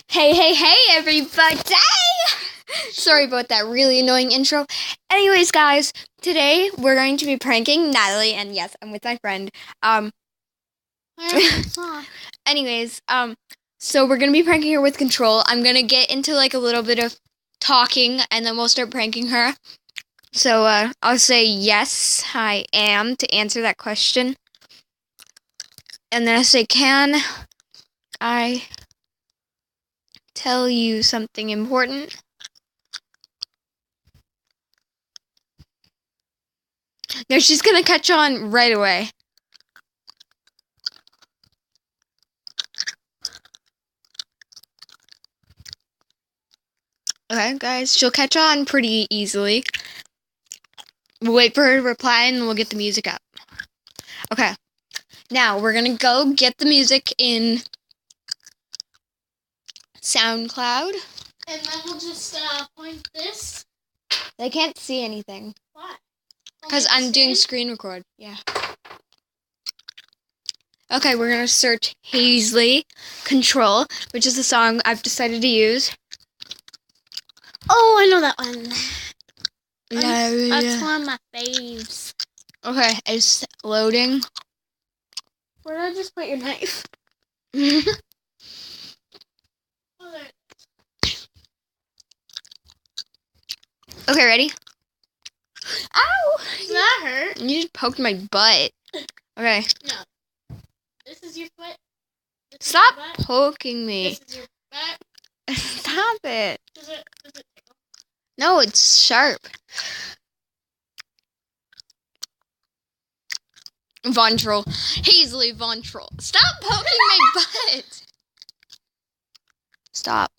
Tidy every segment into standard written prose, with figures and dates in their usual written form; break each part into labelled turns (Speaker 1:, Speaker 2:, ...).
Speaker 1: Hey, everybody! Sorry about that really annoying intro. Anyways, guys, today we're going to be pranking Natalie, and yes, I'm with my friend. Anyways, so we're gonna be pranking her with Control. I'm gonna get into like a little bit of talking, and then we'll start pranking her. So, I'll say yes, I am to answer that question. And then I say, can I tell you something important? No, she's gonna catch on right away. Okay, guys, she'll catch on pretty easily. We'll wait for her to reply and then we'll get the music up. Okay, now we're gonna go get the music in SoundCloud.
Speaker 2: And then we'll just point this.
Speaker 1: They can't see anything.
Speaker 2: Why?
Speaker 1: Because I'm doing screen record. Yeah. Okay, we're gonna search Hazley Control, which is the song I've decided to use.
Speaker 2: Oh, I know that one.
Speaker 1: Yeah.
Speaker 2: That's one of my faves.
Speaker 1: Okay, it's loading.
Speaker 2: Where did I just put your knife?
Speaker 1: Okay, ready? Ow!
Speaker 2: Does that hurt?
Speaker 1: You just poked my butt. Okay.
Speaker 2: No. This is your foot?
Speaker 1: Stop poking me.
Speaker 2: This is your back?
Speaker 1: Stop it.
Speaker 2: Does it tickle?
Speaker 1: No, it's sharp. Vontrol. Hazley Vontrol. Stop poking my butt. Stop.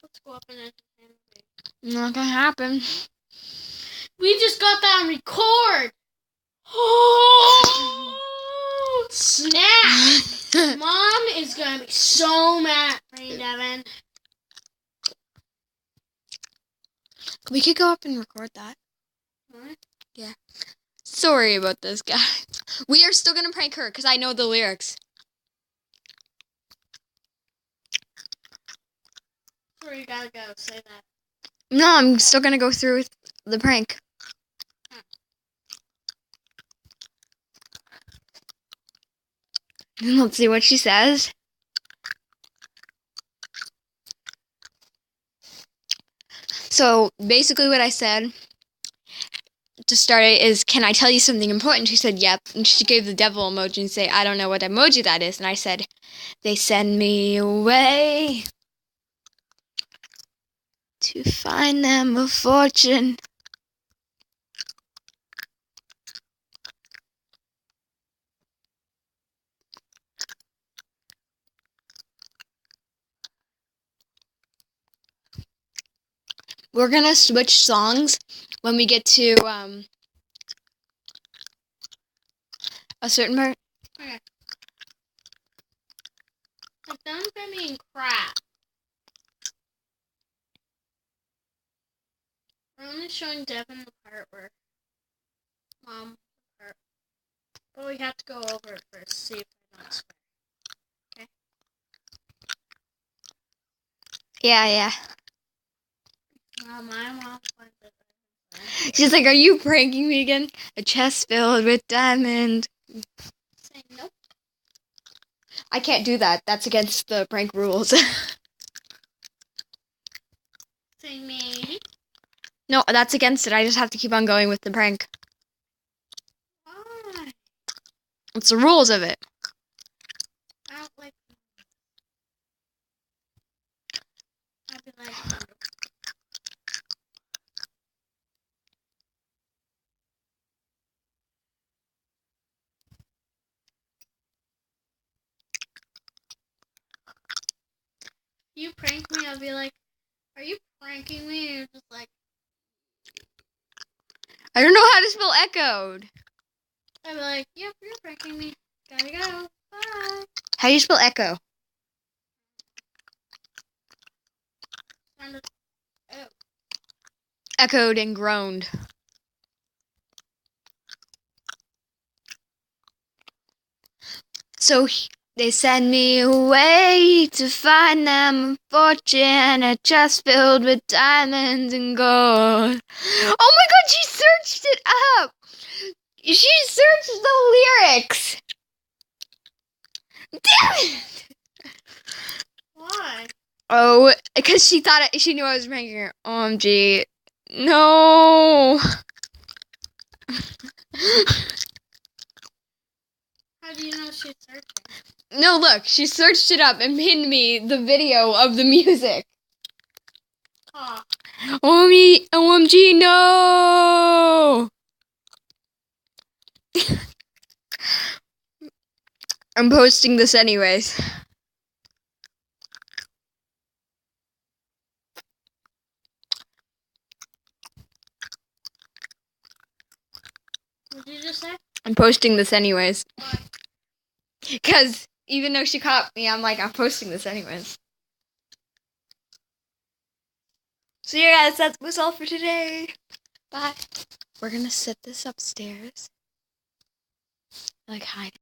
Speaker 2: Let's go up and entertain the
Speaker 1: Not gonna happen.
Speaker 2: We just got that on record. Oh, snap. Mom is going to be so mad at me, Devin.
Speaker 1: We could go up and record that.
Speaker 2: What?
Speaker 1: Yeah. Sorry about this, guys. We are still gonna prank her because I know the lyrics.
Speaker 2: Sorry, you gotta go. Say that.
Speaker 1: No, I'm still gonna go through with the prank. Let's see what she says. So basically what I said to start it is, can I tell you something important? She said, yep. And she gave the devil emoji and say, I don't know what emoji that is. And I said, they send me away to find them a fortune. We're gonna switch songs when we get to a certain part.
Speaker 2: Okay. I'm done for being crap. We're only showing Devin the part where Mom hurt. But we have to go over it first, see if I don't swear. Okay?
Speaker 1: Yeah.
Speaker 2: My mom finds it.
Speaker 1: She's like, are you pranking me again? A chest filled with diamonds.
Speaker 2: Say nope.
Speaker 1: I can't do that. That's against the prank rules.
Speaker 2: Say maybe.
Speaker 1: No, that's against it. I just have to keep on going with the prank.
Speaker 2: Why?
Speaker 1: It's the rules of it.
Speaker 2: I don't like them. I'd be like, you prank me, I'll be like, are you pranking me? And you're just like,
Speaker 1: I don't know how to spell echoed.
Speaker 2: I'd be like, yep, you're pranking me. Gotta go. Bye.
Speaker 1: How do you spell echo?
Speaker 2: Sounded, oh.
Speaker 1: Echoed and groaned. So they send me away to find them a fortune, a chest filled with diamonds and gold. Oh my god, she searched it up! She searched the lyrics! Damn it!
Speaker 2: Why?
Speaker 1: Oh, because she knew I was pranking her. OMG. No!
Speaker 2: How do you know she's searching?
Speaker 1: No, look, she searched it up and pinned me the video of the music.
Speaker 2: Oh.
Speaker 1: OMG, no! I'm posting this anyways.
Speaker 2: What did you just say?
Speaker 1: I'm posting this anyways.
Speaker 2: Why?
Speaker 1: Because even though she caught me, I'm posting this anyways. So yeah, guys, that was all for today. Bye. We're gonna set this upstairs. Hide it.